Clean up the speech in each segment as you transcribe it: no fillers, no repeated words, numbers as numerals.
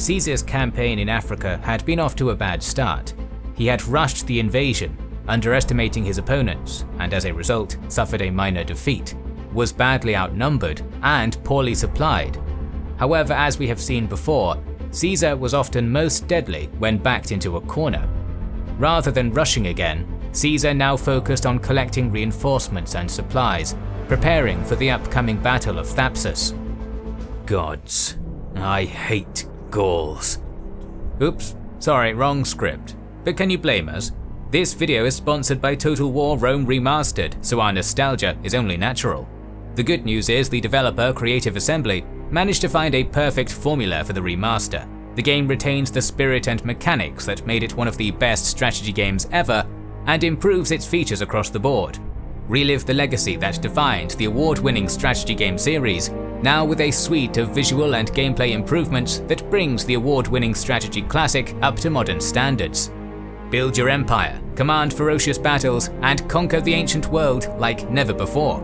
Caesar's campaign in Africa had been off to a bad start. He had rushed the invasion, underestimating his opponents, and as a result suffered a minor defeat, was badly outnumbered, and poorly supplied. However, as we have seen before, Caesar was often most deadly when backed into a corner. Rather than rushing again, Caesar now focused on collecting reinforcements and supplies, preparing for the upcoming Battle of Thapsus. Gods, I hate Gauls. Oops, sorry, wrong script. But can you blame us? This video is sponsored by Total War Rome Remastered, so our nostalgia is only natural. The good news is the developer, Creative Assembly, managed to find a perfect formula for the remaster. The game retains the spirit and mechanics that made it one of the best strategy games ever, and improves its features across the board. Relive the legacy that defined the award-winning strategy game series, now with a suite of visual and gameplay improvements that brings the award-winning strategy classic up to modern standards. Build your empire, command ferocious battles, and conquer the ancient world like never before.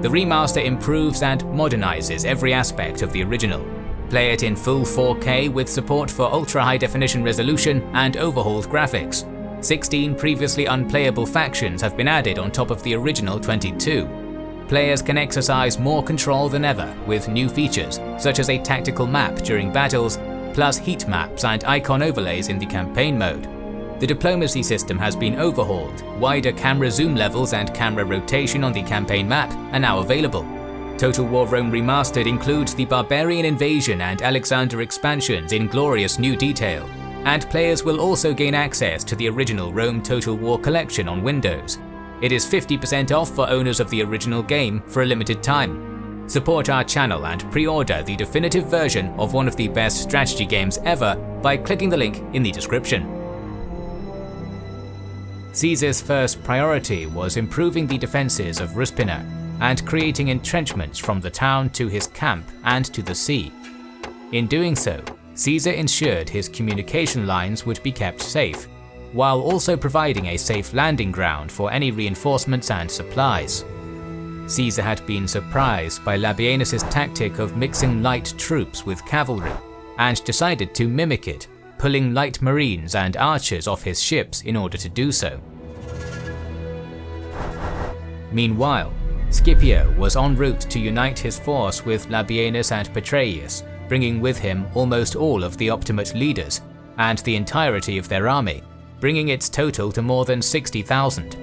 The remaster improves and modernizes every aspect of the original. Play it in full 4K with support for ultra-high definition resolution and overhauled graphics. 16 previously unplayable factions have been added on top of the original 22. Players can exercise more control than ever with new features, such as a tactical map during battles, plus heat maps and icon overlays in the campaign mode. The diplomacy system has been overhauled, wider camera zoom levels and camera rotation on the campaign map are now available. Total War Rome Remastered includes the Barbarian Invasion and Alexander expansions in glorious new detail, and players will also gain access to the original Rome Total War collection on Windows. It is 50% off for owners of the original game for a limited time. Support our channel and pre-order the definitive version of one of the best strategy games ever by clicking the link in the description. Caesar's first priority was improving the defences of Ruspina and creating entrenchments from the town to his camp and to the sea. In doing so, Caesar ensured his communication lines would be kept safe, while also providing a safe landing ground for any reinforcements and supplies. Caesar had been surprised by Labienus' tactic of mixing light troops with cavalry, and decided to mimic it, pulling light marines and archers off his ships in order to do so. Meanwhile, Scipio was en route to unite his force with Labienus and Petreius, bringing with him almost all of the Optimate leaders and the entirety of their army, bringing its total to more than 60,000.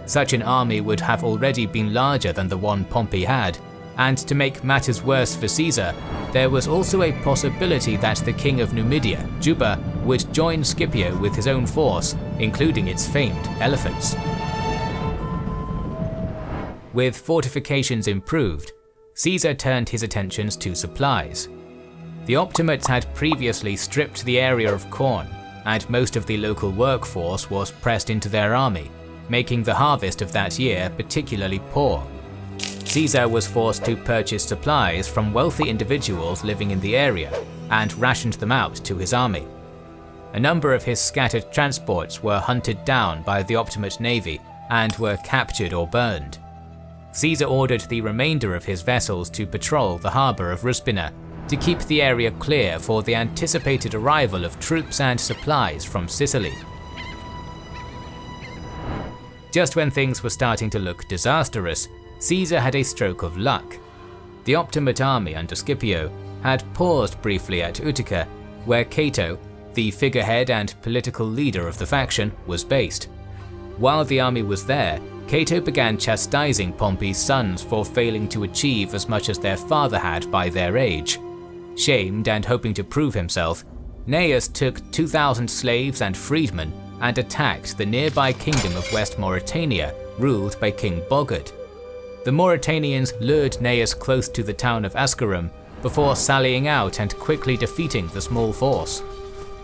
Such an army would have already been larger than the one Pompey had, and to make matters worse for Caesar, there was also a possibility that the king of Numidia, Juba, would join Scipio with his own force, including its famed elephants. With fortifications improved, Caesar turned his attentions to supplies. The Optimates had previously stripped the area of corn, and most of the local workforce was pressed into their army, making the harvest of that year particularly poor. Caesar was forced to purchase supplies from wealthy individuals living in the area, and rationed them out to his army. A number of his scattered transports were hunted down by the Optimate navy and were captured or burned. Caesar ordered the remainder of his vessels to patrol the harbour of Ruspina, to keep the area clear for the anticipated arrival of troops and supplies from Sicily. Just when things were starting to look disastrous, Caesar had a stroke of luck. The Optimate army under Scipio had paused briefly at Utica, where Cato, the figurehead and political leader of the faction, was based. While the army was there, Cato began chastising Pompey's sons for failing to achieve as much as their father had by their age. Shamed and hoping to prove himself, Gnaeus took 2,000 slaves and freedmen and attacked the nearby kingdom of West Mauritania, ruled by King Bogard. The Mauritanians lured Gnaeus close to the town of Ascarum before sallying out and quickly defeating the small force.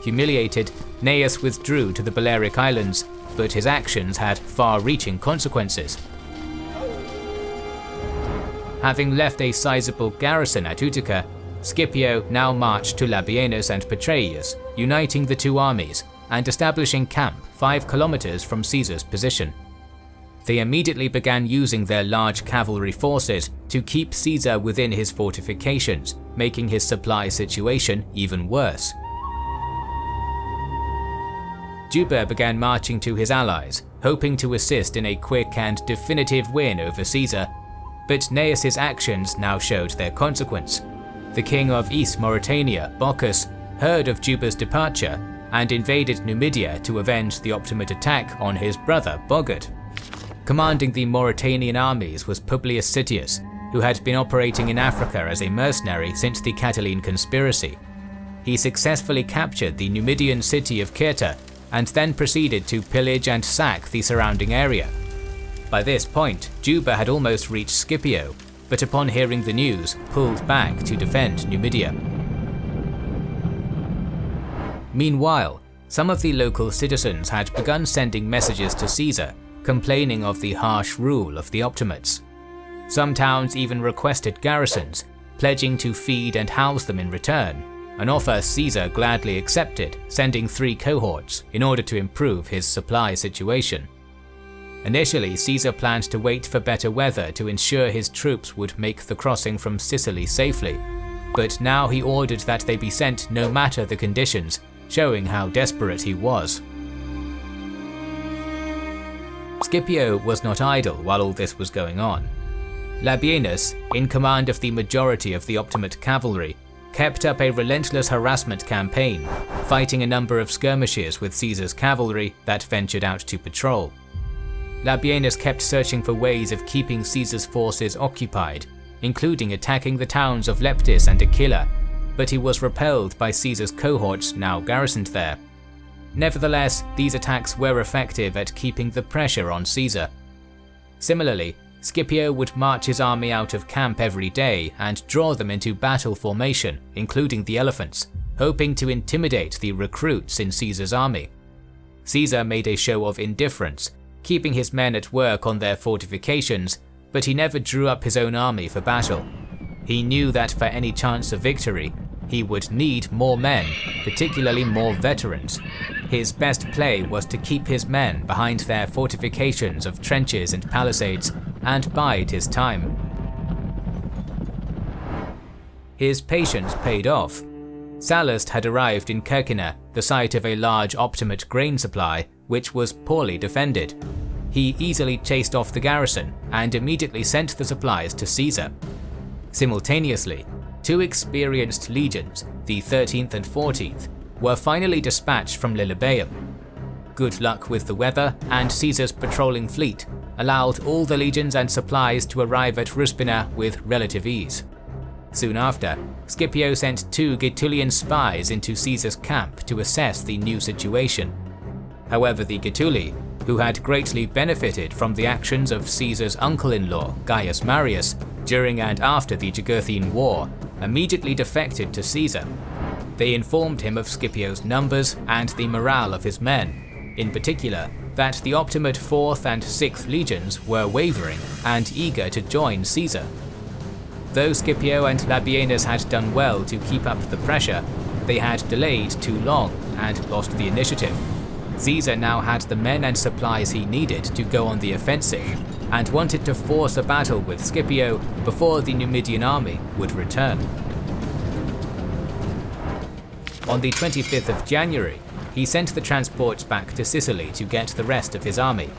Humiliated, Gnaeus withdrew to the Balearic Islands, but his actions had far-reaching consequences. Having left a sizable garrison at Utica, Scipio now marched to Labienus and Petreius, uniting the two armies and establishing camp 5 kilometers from Caesar's position. They immediately began using their large cavalry forces to keep Caesar within his fortifications, making his supply situation even worse. Juba began marching to his allies, hoping to assist in a quick and definitive win over Caesar, but Gnaeus' actions now showed their consequence. The king of East Mauritania, Bocchus, heard of Juba's departure and invaded Numidia to avenge the Optimate attack on his brother Bogud. Commanding the Mauritanian armies was Publius Sittius, who had been operating in Africa as a mercenary since the Catiline conspiracy. He successfully captured the Numidian city of Cirta and then proceeded to pillage and sack the surrounding area. By this point, Juba had almost reached Scipio, but upon hearing the news, pulled back to defend Numidia. Meanwhile, some of the local citizens had begun sending messages to Caesar, complaining of the harsh rule of the Optimates. Some towns even requested garrisons, pledging to feed and house them in return, an offer Caesar gladly accepted, sending 3 cohorts in order to improve his supply situation. Initially, Caesar planned to wait for better weather to ensure his troops would make the crossing from Sicily safely, but now he ordered that they be sent no matter the conditions, showing how desperate he was. Scipio was not idle while all this was going on. Labienus, in command of the majority of the Optimate cavalry, kept up a relentless harassment campaign, fighting a number of skirmishes with Caesar's cavalry that ventured out to patrol. Labienus kept searching for ways of keeping Caesar's forces occupied, including attacking the towns of Leptis and Aquila, but he was repelled by Caesar's cohorts now garrisoned there. Nevertheless, these attacks were effective at keeping the pressure on Caesar. Similarly, Scipio would march his army out of camp every day and draw them into battle formation, including the elephants, hoping to intimidate the recruits in Caesar's army. Caesar made a show of indifference, keeping his men at work on their fortifications, but he never drew up his own army for battle. He knew that for any chance of victory, he would need more men, particularly more veterans. His best play was to keep his men behind their fortifications of trenches and palisades and bide his time. His patience paid off. Sallust had arrived in Caecina, the site of a large Optimate grain supply, which was poorly defended. He easily chased off the garrison and immediately sent the supplies to Caesar. Simultaneously, 2 experienced legions, the 13th and 14th, were finally dispatched from Lilybaeum. Good luck with the weather and Caesar's patrolling fleet allowed all the legions and supplies to arrive at Ruspina with relative ease. Soon after, Scipio sent 2 Gaetulian spies into Caesar's camp to assess the new situation. However, the Gaetuli, who had greatly benefited from the actions of Caesar's uncle-in-law, Gaius Marius, during and after the Jugurthine War, immediately defected to Caesar. They informed him of Scipio's numbers and the morale of his men, in particular that the Optimate 4th and 6th legions were wavering and eager to join Caesar. Though Scipio and Labienus had done well to keep up the pressure, they had delayed too long and lost the initiative. Caesar now had the men and supplies he needed to go on the offensive, and wanted to force a battle with Scipio before the Numidian army would return. On the 25th of January, he sent the transports back to Sicily to get the rest of his army,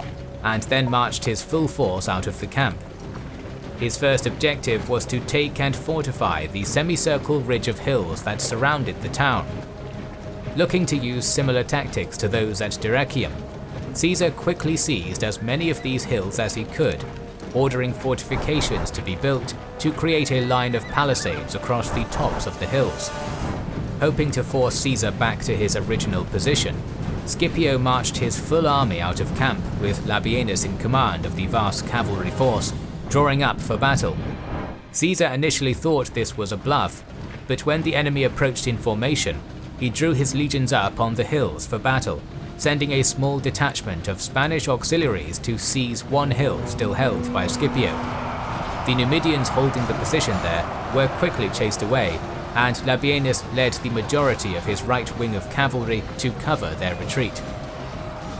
and then marched his full force out of the camp. His first objective was to take and fortify the semicircle ridge of hills that surrounded the town. Looking to use similar tactics to those at Dyrrhachium, Caesar quickly seized as many of these hills as he could, ordering fortifications to be built to create a line of palisades across the tops of the hills. Hoping to force Caesar back to his original position, Scipio marched his full army out of camp with Labienus in command of the vast cavalry force, drawing up for battle. Caesar initially thought this was a bluff, but when the enemy approached in formation, he drew his legions up on the hills for battle, sending a small detachment of Spanish auxiliaries to seize one hill still held by Scipio. The Numidians holding the position there were quickly chased away, and Labienus led the majority of his right wing of cavalry to cover their retreat.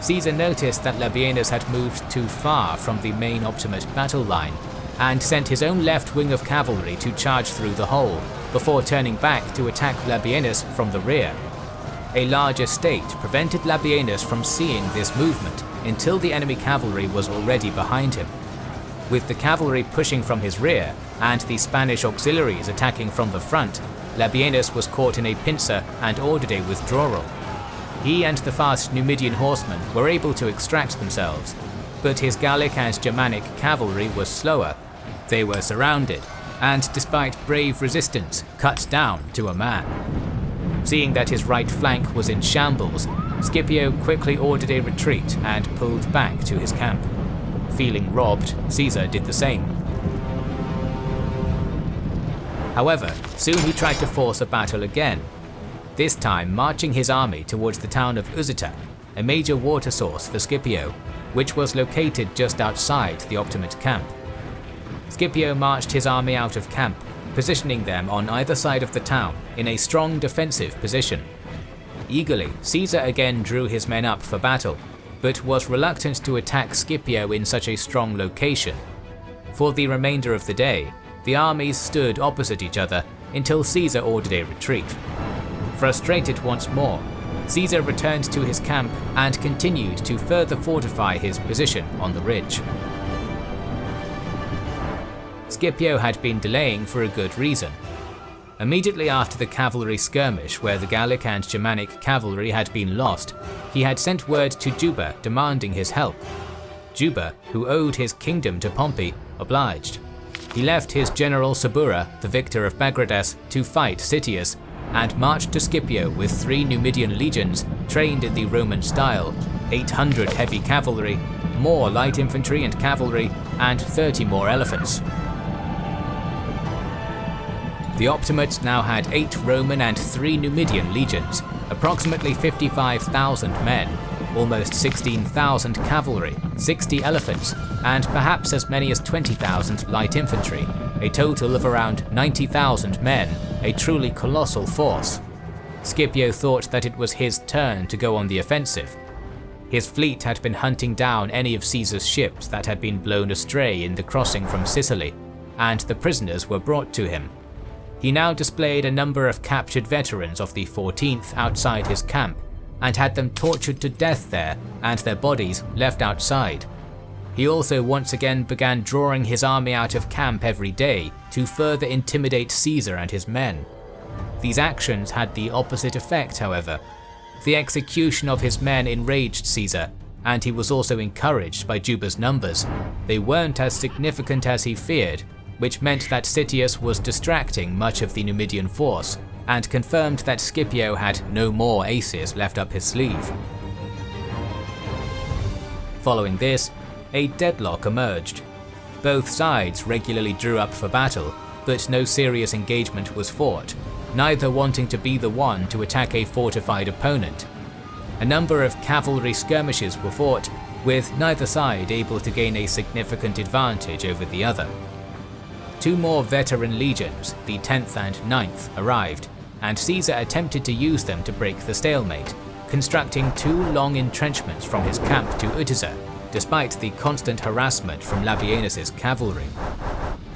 Caesar noticed that Labienus had moved too far from the main Optimate battle line, and sent his own left wing of cavalry to charge through the hole, before turning back to attack Labienus from the rear. a large estate prevented Labienus from seeing this movement until the enemy cavalry was already behind him. With the cavalry pushing from his rear and the Spanish auxiliaries attacking from the front, Labienus was caught in a pincer and ordered a withdrawal. He and the fast Numidian horsemen were able to extract themselves, but his Gallic and Germanic cavalry was slower. They were surrounded, and despite brave resistance, cut down to a man. Seeing that his right flank was in shambles, Scipio quickly ordered a retreat and pulled back to his camp. Feeling robbed, Caesar did the same. However, soon he tried to force a battle again, this time marching his army towards the town of Uzica, a major water source for Scipio, which was located just outside the Optimate camp. Scipio marched his army out of camp, positioning them on either side of the town in a strong defensive position. Eagerly, Caesar again drew his men up for battle, but was reluctant to attack Scipio in such a strong location. For the remainder of the day, the armies stood opposite each other until Caesar ordered a retreat. Frustrated once more, Caesar returned to his camp and continued to further fortify his position on the ridge. Scipio had been delaying for a good reason. Immediately after the cavalry skirmish where the Gallic and Germanic cavalry had been lost, he had sent word to Juba demanding his help. Juba, who owed his kingdom to Pompey, obliged. He left his general Sabura, the victor of Bagridas, to fight Citius, and marched to Scipio with 3 Numidian legions trained in the Roman style, 800 heavy cavalry, more light infantry and cavalry, and 30 more elephants. The Optimates now had 8 Roman and 3 Numidian legions, approximately 55,000 men, almost 16,000 cavalry, 60 elephants, and perhaps as many as 20,000 light infantry, a total of around 90,000 men, a truly colossal force. Scipio thought that it was his turn to go on the offensive. His fleet had been hunting down any of Caesar's ships that had been blown astray in the crossing from Sicily, and the prisoners were brought to him. He now displayed a number of captured veterans of the 14th outside his camp, and had them tortured to death there and their bodies left outside. He also once again began drawing his army out of camp every day to further intimidate Caesar and his men. These actions had the opposite effect, however. The execution of his men enraged Caesar, and he was also encouraged by Juba's numbers. They weren't as significant as he feared, which meant that Citius was distracting much of the Numidian force, and confirmed that Scipio had no more aces left up his sleeve. Following this, a deadlock emerged. Both sides regularly drew up for battle, but no serious engagement was fought, neither wanting to be the one to attack a fortified opponent. A number of cavalry skirmishes were fought, with neither side able to gain a significant advantage over the other. 2 more veteran legions, the 10th and 9th, arrived, and Caesar attempted to use them to break the stalemate, constructing 2 long entrenchments from his camp to Utica, despite the constant harassment from Labienus's cavalry.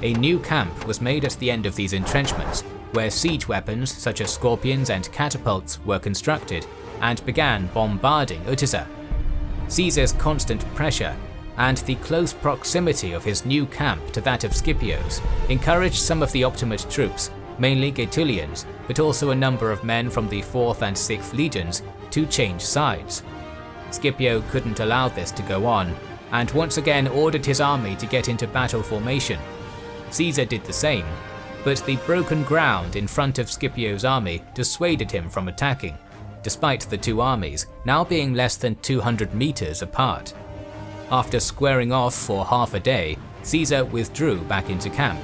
A new camp was made at the end of these entrenchments, where siege weapons such as scorpions and catapults were constructed, and began bombarding Utica. Caesar's constant pressure and the close proximity of his new camp to that of Scipio's encouraged some of the Optimate troops, mainly Gaetulians, but also a number of men from the 4th and 6th legions, to change sides. Scipio couldn't allow this to go on, and once again ordered his army to get into battle formation. Caesar did the same, but the broken ground in front of Scipio's army dissuaded him from attacking, despite the 2 armies now being less than 200 meters apart. After squaring off for half a day, Caesar withdrew back into camp.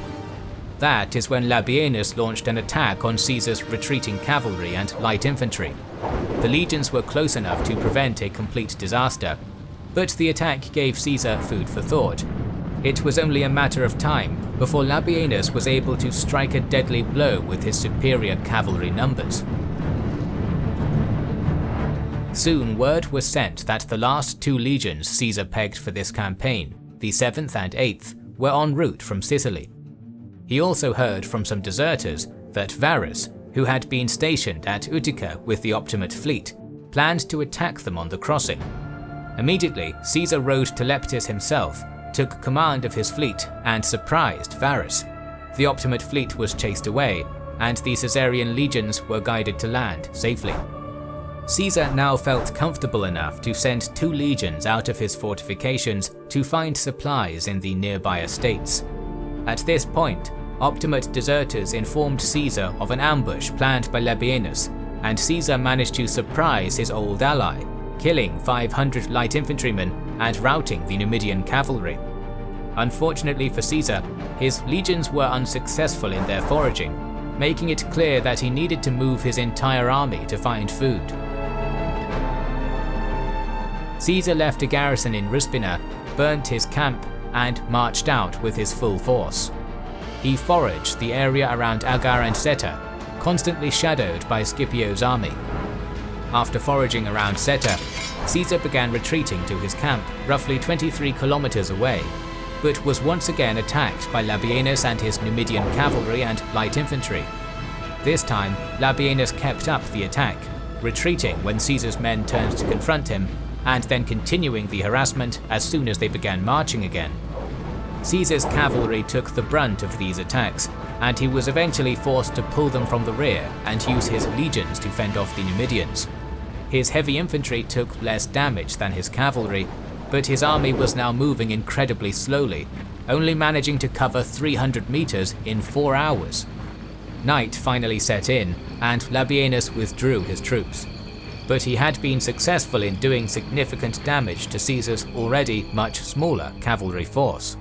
That is when Labienus launched an attack on Caesar's retreating cavalry and light infantry. The legions were close enough to prevent a complete disaster, but the attack gave Caesar food for thought. It was only a matter of time before Labienus was able to strike a deadly blow with his superior cavalry numbers. Soon word was sent that the last 2 legions Caesar pegged for this campaign, the 7th and 8th, were en route from Sicily. He also heard from some deserters that Varus, who had been stationed at Utica with the Optimate fleet, planned to attack them on the crossing. Immediately, Caesar rode to Leptis himself, took command of his fleet, and surprised Varus. The Optimate fleet was chased away, and the Caesarian legions were guided to land safely. Caesar now felt comfortable enough to send 2 legions out of his fortifications to find supplies in the nearby estates. At this point, Optimate deserters informed Caesar of an ambush planned by Labienus, and Caesar managed to surprise his old ally, killing 500 light infantrymen and routing the Numidian cavalry. Unfortunately for Caesar, his legions were unsuccessful in their foraging, making it clear that he needed to move his entire army to find food. Caesar left a garrison in Ruspina, burnt his camp, and marched out with his full force. He foraged the area around Agar and Seta, constantly shadowed by Scipio's army. After foraging around Seta, Caesar began retreating to his camp roughly 23 kilometers away, but was once again attacked by Labienus and his Numidian cavalry and light infantry. This time, Labienus kept up the attack, retreating when Caesar's men turned to confront him, and then continuing the harassment as soon as they began marching again. Caesar's cavalry took the brunt of these attacks, and he was eventually forced to pull them from the rear and use his legions to fend off the Numidians. His heavy infantry took less damage than his cavalry, but his army was now moving incredibly slowly, only managing to cover 300 meters in 4 hours. Night finally set in, and Labienus withdrew his troops. But he had been successful in doing significant damage to Caesar's already much smaller cavalry force.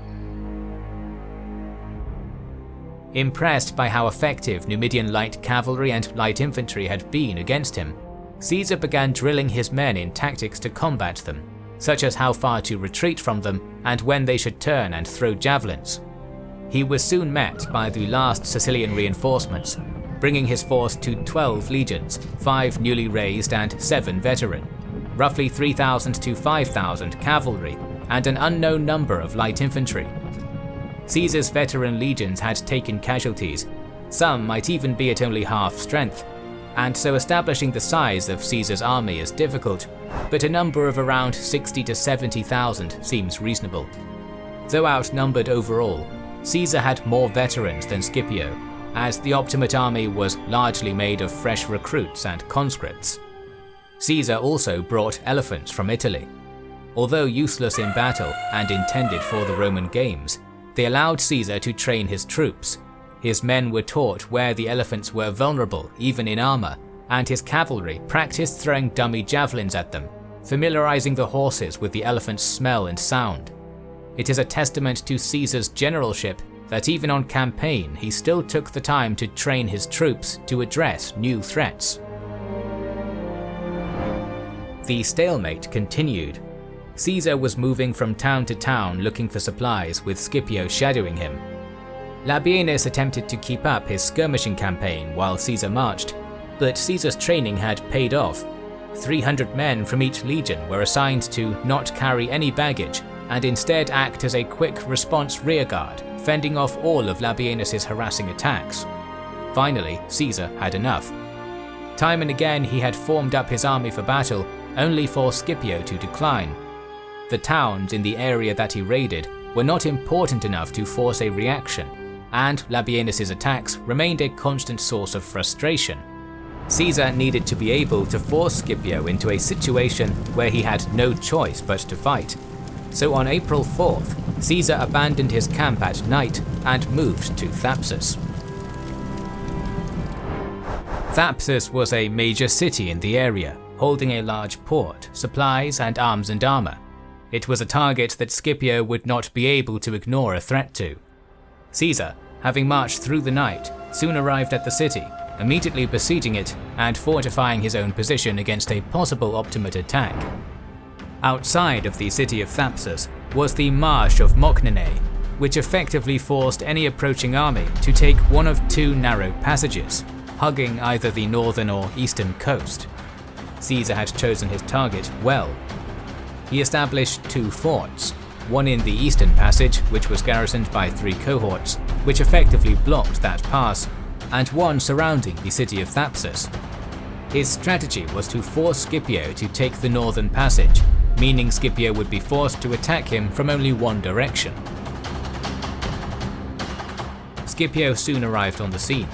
Impressed by how effective Numidian light cavalry and light infantry had been against him, Caesar began drilling his men in tactics to combat them, such as how far to retreat from them and when they should turn and throw javelins. He was soon met by the last Sicilian reinforcements, bringing his force to 12 legions, 5 newly raised and 7 veteran, roughly 3,000 to 5,000 cavalry, and an unknown number of light infantry. Caesar's veteran legions had taken casualties, some might even be at only half strength, and so establishing the size of Caesar's army is difficult, but a number of around 60 to 70,000 seems reasonable. Though outnumbered overall, Caesar had more veterans than Scipio, as the Optimate army was largely made of fresh recruits and conscripts. Caesar also brought elephants from Italy. Although useless in battle and intended for the Roman games, they allowed Caesar to train his troops. His men were taught where the elephants were vulnerable even in armor, and his cavalry practiced throwing dummy javelins at them, familiarizing the horses with the elephant's smell and sound. It is a testament to Caesar's generalship that even on campaign he still took the time to train his troops to address new threats. The stalemate continued. Caesar was moving from town to town looking for supplies, with Scipio shadowing him. Labienus attempted to keep up his skirmishing campaign while Caesar marched, but Caesar's training had paid off. 300 men from each legion were assigned to not carry any baggage and instead act as a quick response rearguard, fending off all of Labienus's harassing attacks. Finally, Caesar had enough. Time and again he had formed up his army for battle, only for Scipio to decline. The towns in the area that he raided were not important enough to force a reaction, and Labienus's attacks remained a constant source of frustration. Caesar needed to be able to force Scipio into a situation where he had no choice but to fight. So on April 4th, Caesar abandoned his camp at night and moved to Thapsus. Thapsus was a major city in the area, holding a large port, supplies, and arms and armor. It was a target that Scipio would not be able to ignore a threat to. Caesar, having marched through the night, soon arrived at the city, immediately besieging it and fortifying his own position against a possible Optimate attack. Outside of the city of Thapsus was the Marsh of Mocnene, which effectively forced any approaching army to take one of 2 narrow passages, hugging either the northern or eastern coast. Caesar had chosen his target well. He established 2 forts, one in the eastern passage, which was garrisoned by 3 cohorts, which effectively blocked that pass, and one surrounding the city of Thapsus. His strategy was to force Scipio to take the northern passage, meaning Scipio would be forced to attack him from only one direction. Scipio soon arrived on the scene.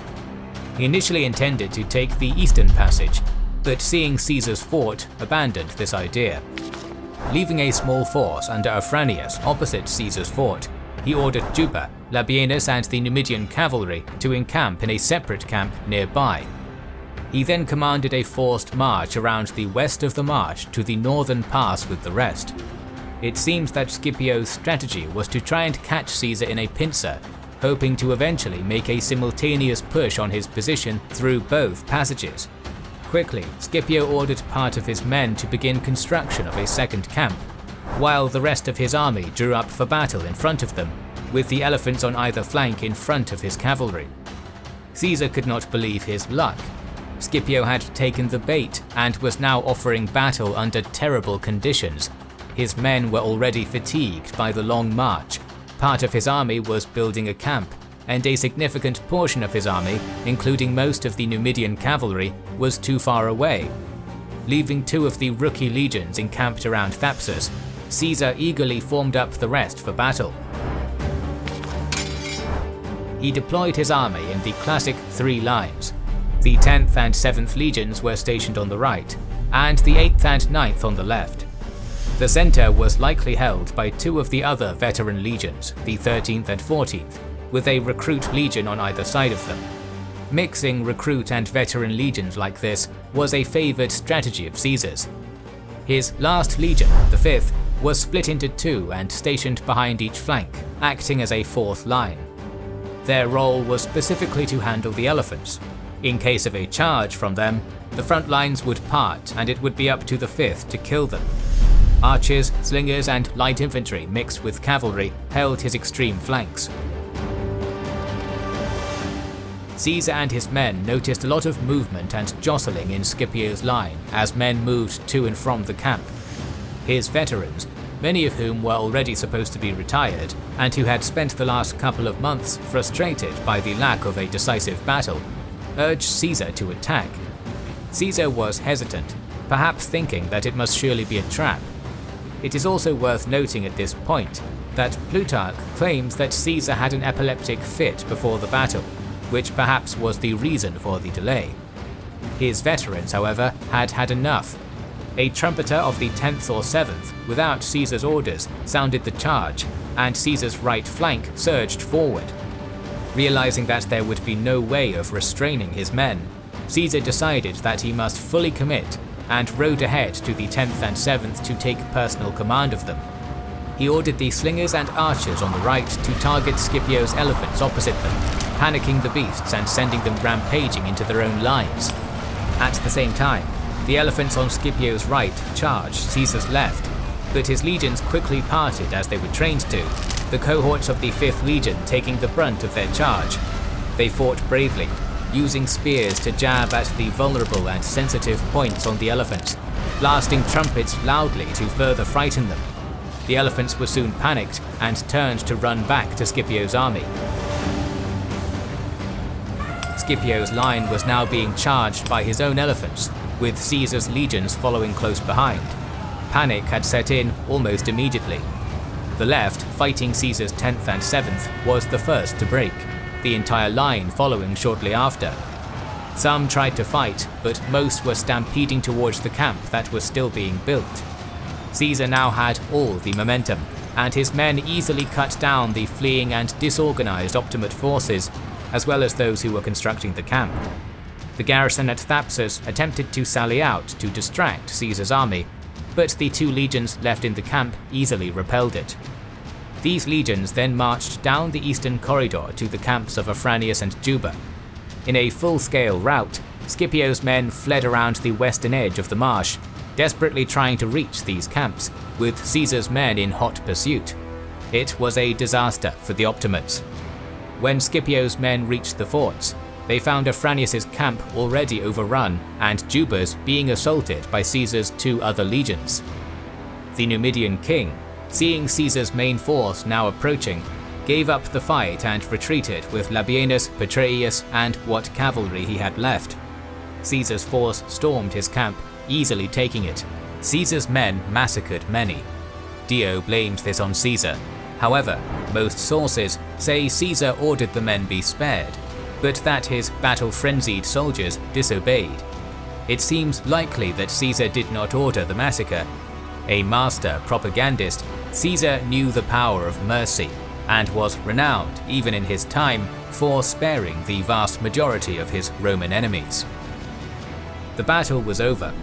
He initially intended to take the eastern passage, but seeing Caesar's fort, abandoned this idea. Leaving a small force under Afranius opposite Caesar's fort, he ordered Juba, Labienus and the Numidian cavalry to encamp in a separate camp nearby. He then commanded a forced march around the west of the marsh to the northern pass with the rest. It seems that Scipio's strategy was to try and catch Caesar in a pincer, hoping to eventually make a simultaneous push on his position through both passages. Quickly, Scipio ordered part of his men to begin construction of a second camp, while the rest of his army drew up for battle in front of them, with the elephants on either flank in front of his cavalry. Caesar could not believe his luck. Scipio had taken the bait and was now offering battle under terrible conditions. His men were already fatigued by the long march. Part of his army was building a camp, and a significant portion of his army, including most of the Numidian cavalry, was too far away. Leaving two of the rookie legions encamped around Thapsus, Caesar eagerly formed up the rest for battle. He deployed his army in the classic three lines. The 10th and 7th legions were stationed on the right, and the 8th and 9th on the left. The centre was likely held by two of the other veteran legions, the 13th and 14th, with a recruit legion on either side of them. Mixing recruit and veteran legions like this was a favoured strategy of Caesar's. His last legion, the 5th, was split into two and stationed behind each flank, acting as a fourth line. Their role was specifically to handle the elephants. In case of a charge from them, the front lines would part and it would be up to the 5th to kill them. Archers, slingers and light infantry mixed with cavalry held his extreme flanks. Caesar and his men noticed a lot of movement and jostling in Scipio's line as men moved to and from the camp. His veterans, many of whom were already supposed to be retired and who had spent the last couple of months frustrated by the lack of a decisive battle, urged Caesar to attack. Caesar was hesitant, perhaps thinking that it must surely be a trap. It is also worth noting at this point that Plutarch claims that Caesar had an epileptic fit before the battle, which perhaps was the reason for the delay. His veterans, however, had had enough. A trumpeter of the 10th or 7th, without Caesar's orders, sounded the charge, and Caesar's right flank surged forward. Realizing that there would be no way of restraining his men, Caesar decided that he must fully commit and rode ahead to the 10th and 7th to take personal command of them. He ordered the slingers and archers on the right to target Scipio's elephants opposite them, panicking the beasts and sending them rampaging into their own lines. At the same time, the elephants on Scipio's right charged Caesar's left, but his legions quickly parted as they were trained to, the cohorts of the 5th Legion taking the brunt of their charge. They fought bravely, using spears to jab at the vulnerable and sensitive points on the elephants, blasting trumpets loudly to further frighten them. The elephants were soon panicked and turned to run back to Scipio's army. Scipio's line was now being charged by his own elephants, with Caesar's legions following close behind. Panic had set in almost immediately. The left, fighting Caesar's 10th and 7th, was the first to break, the entire line following shortly after. Some tried to fight, but most were stampeding towards the camp that was still being built. Caesar now had all the momentum, and his men easily cut down the fleeing and disorganized Optimate forces, as well as those who were constructing the camp. The garrison at Thapsus attempted to sally out to distract Caesar's army, but the two legions left in the camp easily repelled it. These legions then marched down the eastern corridor to the camps of Afranius and Juba. In a full-scale rout, Scipio's men fled around the western edge of the marsh, desperately trying to reach these camps, with Caesar's men in hot pursuit. It was a disaster for the Optimates. When Scipio's men reached the forts, they found Afranius's camp already overrun and Juba's being assaulted by Caesar's two other legions. The Numidian king, seeing Caesar's main force now approaching, gave up the fight and retreated with Labienus, Petreius, and what cavalry he had left. Caesar's force stormed his camp, easily taking it. Caesar's men massacred many. Dio blames this on Caesar. However, most sources say Caesar ordered the men be spared, but that his battle-frenzied soldiers disobeyed. It seems likely that Caesar did not order the massacre. A master propagandist, Caesar knew the power of mercy, and was renowned, even in his time, for sparing the vast majority of his Roman enemies. The battle was over.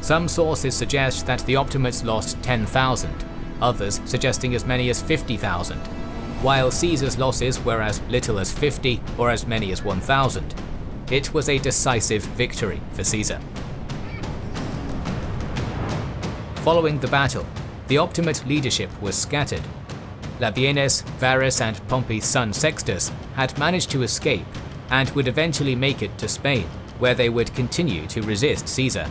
Some sources suggest that the Optimates lost 10,000, others suggesting as many as 50,000, while Caesar's losses were as little as 50 or as many as 1,000. It was a decisive victory for Caesar. Following the battle, the Optimate leadership was scattered. Labienus, Varus, and Pompey's son Sextus had managed to escape and would eventually make it to Spain, where they would continue to resist Caesar.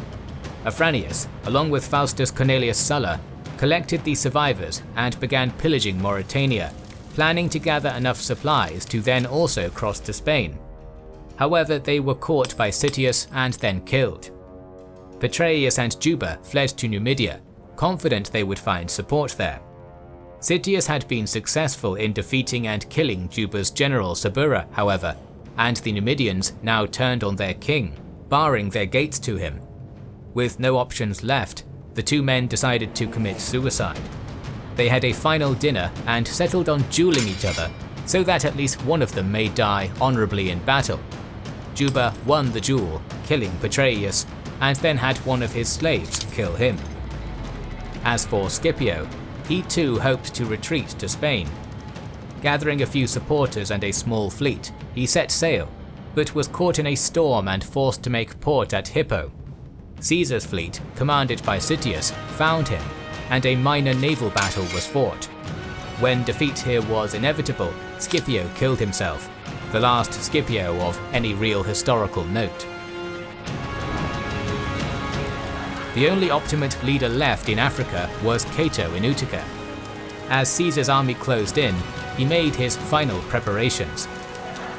Afranius, along with Faustus Cornelius Sulla, collected the survivors and began pillaging Mauritania, planning to gather enough supplies to then also cross to Spain. However, they were caught by Sitius and then killed. Petreius and Juba fled to Numidia, confident they would find support there. Sitius had been successful in defeating and killing Juba's general Sabura, however, and the Numidians now turned on their king, barring their gates to him. With no options left, the two men decided to commit suicide. They had a final dinner and settled on dueling each other, so that at least one of them may die honorably in battle. Juba won the duel, killing Petreius, and then had one of his slaves kill him. As for Scipio, he too hoped to retreat to Spain. Gathering a few supporters and a small fleet, he set sail, but was caught in a storm and forced to make port at Hippo. Caesar's fleet, commanded by Sitius, found him, and a minor naval battle was fought. When defeat here was inevitable, Scipio killed himself, the last Scipio of any real historical note. The only Optimate leader left in Africa was Cato in Utica. As Caesar's army closed in, he made his final preparations.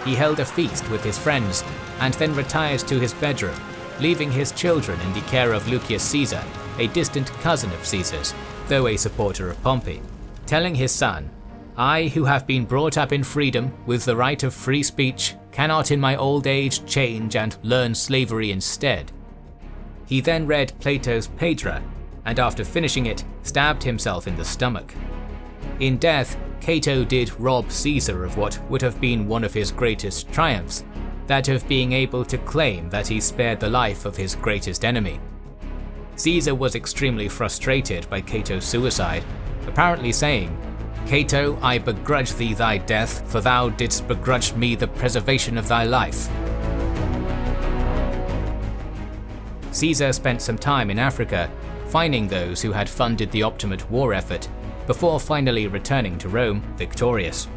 He held a feast with his friends and then retired to his bedroom, leaving his children in the care of Lucius Caesar, a distant cousin of Caesar's, though a supporter of Pompey, telling his son, "I, who have been brought up in freedom with the right of free speech, cannot in my old age change and learn slavery instead." He then read Plato's Phaedra, and after finishing it, stabbed himself in the stomach. In death, Cato did rob Caesar of what would have been one of his greatest triumphs, that of being able to claim that he spared the life of his greatest enemy. Caesar was extremely frustrated by Cato's suicide, apparently saying, "Cato, I begrudge thee thy death, for thou didst begrudge me the preservation of thy life." Caesar spent some time in Africa, fining those who had funded the Optimate war effort, before finally returning to Rome victorious.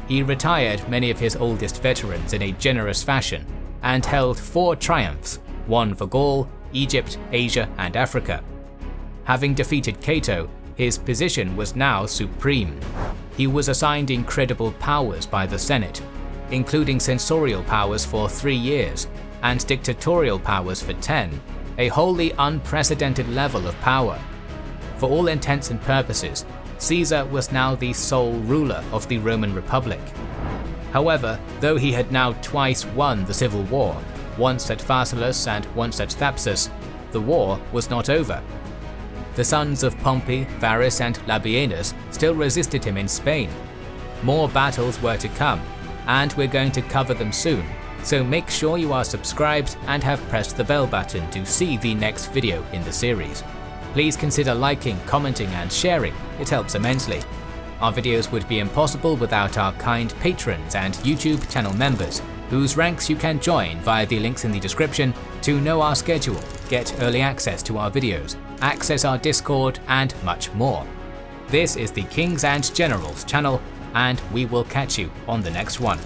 He retired many of his oldest veterans in a generous fashion, and held 4 triumphs, one for Gaul, Egypt, Asia, and Africa. Having defeated Cato, his position was now supreme. He was assigned incredible powers by the Senate, including censorial powers for 3 years, and dictatorial powers for 10, a wholly unprecedented level of power. For all intents and purposes, Caesar was now the sole ruler of the Roman Republic. However, though he had now twice won the civil war, once at Pharsalia and once at Thapsus, the war was not over. The sons of Pompey, Varus, and Labienus still resisted him in Spain. More battles were to come, and we're going to cover them soon, so make sure you are subscribed and have pressed the bell button to see the next video in the series. Please consider liking, commenting, and sharing, it helps immensely. Our videos would be impossible without our kind patrons and YouTube channel members, whose ranks you can join via the links in the description to know our schedule, get early access to our videos, access our Discord, and much more. This is the Kings and Generals channel, and we will catch you on the next one.